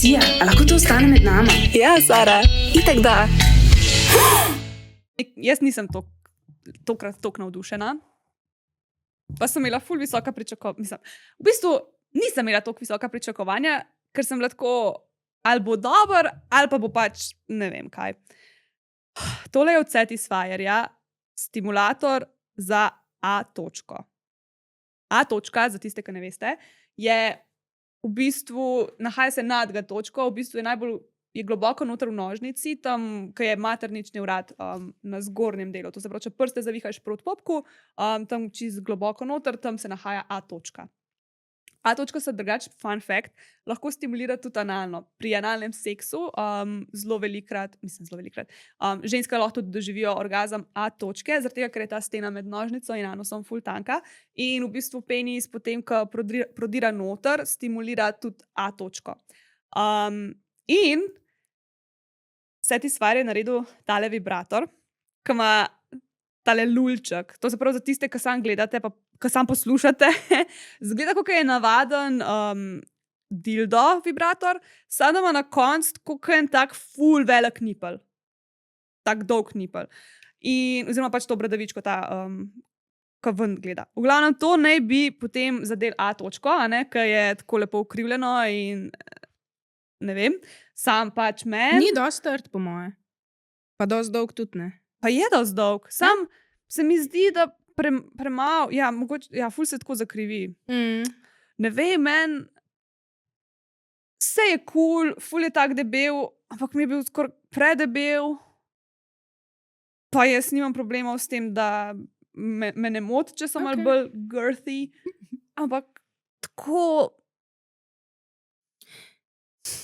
Sija, a lahko to ostane med nama? Ja, Sara, itak da. Jaz nisem tokrat toliko navdušena. Pa sem imela ful visoka pričakovanja. V bistvu nisem imela toliko visoka pričakovanja, ker sem lahko ali bo dober, ali pa bo pač ne vem kaj. Tole je od Satisfyerja stimulator za A točko. A točka, za tiste, ki ne veste, je v bistvu, nahaja se nad G točko, v bistvu je globoko noter v nožnici, tam, ki je maternični vrat na zgornjem delu. To se pravi, če prste zavihaš proti popku, tam čez globoko noter, tam se nahaja A točka. A točka se drugače, fun fact, lahko stimulira tudi analno. Pri analnem seksu zelo velikrat, ženske lahko tudi doživijo orgazem A točke, zaradi tega, ker je ta stena med nožnico in anusom ful tanka. In v bistvu penis potem, ko prodira noter, stimulira tudi A točko. In Satisfyer je naredil tale vibrator, ki ima tale lulček. To se pravi za tiste, ki sam gledate, pa ki sam poslušate. Zgleda, kot je navaden dildo vibrator, samo ima na koncu kot en tak ful velik nipel. Tak dolg nipel. Oziroma pač to bradavičko, ki ven gleda. V glavnem, to naj bi potem zadel A točko, ki je tako lepo ukrivljeno in ne vem, sam pač meni. Ni dosti trd, po moje. Pa dosti dolg tudi ne. Pa je dosti dolg. Sam se mi zdi, da premalo, ful se tako zakrivi. Ne vem, meni vse je cool, ful je tak debel, ampak mi je bil skoraj predebel. Pa jaz nimam problemov s tem, da me ne moti, če sem malo bolj girthy. Ampak tako...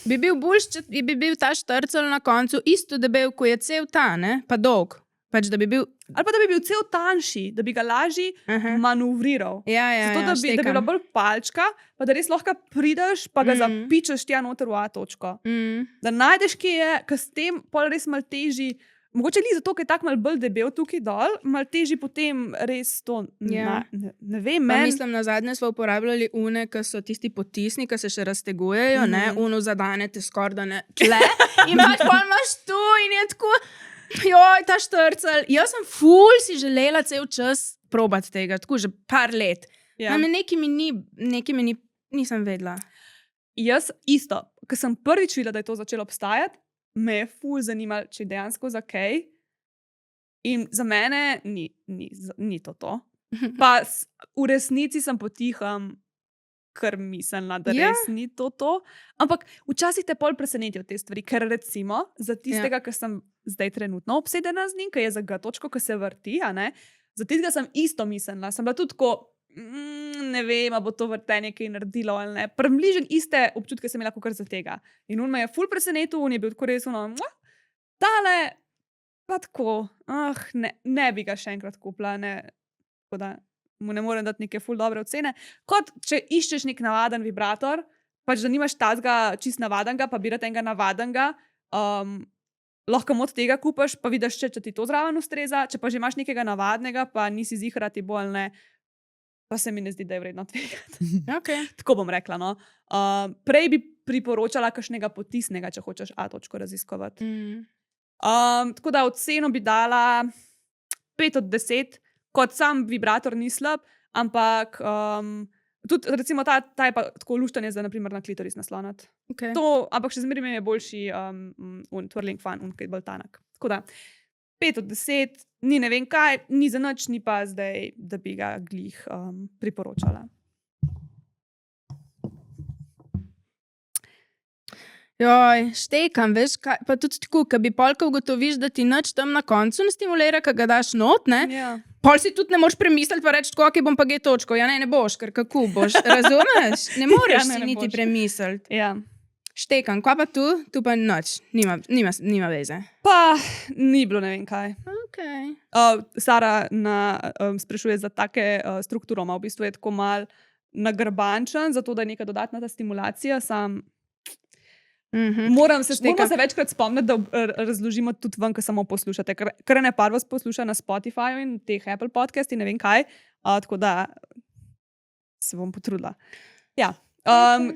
Bi bil ta štrcelj na koncu isto debel, ko je cel ta, ne? Pa dolg. Pač, da bi bil... Ali pa da bi bil cel tanjši, da bi ga lažje manevriral. Zato, da bi bila bolj palčka, pa da res lahko prideš, pa ga zapičeš tja noter v A točko. Da najdeš, kje je, ker s tem pol res malo težji. Mogoče li zato, ker je tak malo bolj debel tukaj dol, malo težji potem res to, ne vem, meni. Mislim, nazadnje smo uporabljali une, ki so tisti potisni, ki se še raztegujejo, ne, uno zadanete skoraj da ne tle in pač pol imaš tu in je tako, joj, ta štrcelj. Jaz sem ful si želela cel čas probati tega, tako že par let. Nekaj mi nisem vedela. Jaz isto, ko sem prvič videla, da je to začelo obstajati, me je ful zanimalo, če dejansko za kaj. In za mene ni to. Pa v resnici sem potihem, ker mislila, da res ni to. Ampak včasih te pol presenetijo te stvari, ker recimo za tistega, ki sem zdaj trenutno obsedena z njim, ki je za G točko, ki se vrti, za tistega sem isto mislila. Sem bila tudi tako, ne vem, a bo to vrtenje kaj naredilo ali ne. Približno iste občutke sem imela kot za tega. In on me je ful presenetil, on je bil tako res tale, pa tako, ne bi ga še enkrat kupila, tako da mu ne morem dati neke ful dobre ocene. Kot če iščeš nek navaden vibrator, pač da nimaš tazga čist navadenga, pa bi rad enega navadenga, lahko od tega kupaš, pa vidiš, če ti to zraven ustreza, če pa že imaš nekega navadnega, pa nisi zihra ti bo ali ne, pa se mi ne zdi, da je vredno tvegati. Tako bom rekla, no. Prej bi priporočala kakšnega potisnega, če hočeš A točko raziskovati. Tako da oceno bi dala 5 od 10, kot sam vibrator ni slab, ampak tudi recimo ta je pa tako luštanje za naprimer na klitoris naslonati. Ampak še zmeraj mi je boljši twirling fan, ki je bolj tanek. Tako da 5 od 10, ni ne vem kaj, ni za nič, ni pa zdaj, da bi ga glih priporočala. Joj, štekam, veš, kaj, pa tudi tako, kad bi polka ugotoviš, da ti nič tam na koncu ne stimulira, kad ga daš not, ne? Pol si tudi ne moš premisliti, pa reči, ok, bom pa G točko. Ja, ne boš, ker kako boš, razumeš? Ne moreš si niti premisliti. Štekam, kva pa tu? Tu pa nič, nima veze. Pa ni bilo ne vem kaj. Sara sprašuje za take strukturoma, v bistvu je tako mal nagrbančen, zato da je neka dodatna ta stimulacija, sam... Moramo se večkrat spomniti, da razložimo tudi ven, ko samo poslušate, ker ne par vas posluša na Spotifyju in teh Apple podcasti, ne vem kaj, tako da se bom potrudila.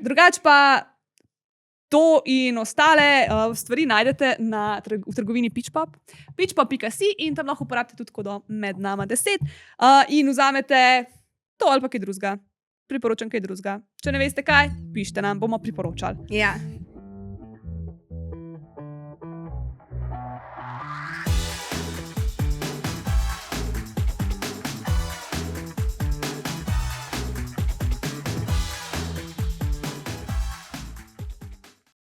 Drugače pa To in ostale stvari najdete v trgovini Pitchpop, pitchpop.si in tam lahko uporabite tudi kodo med nama 10 in vzamete to ali pa kaj drugega. Priporočam kaj drugega. Če ne veste kaj, pišite nam, bomo priporočali. Ja,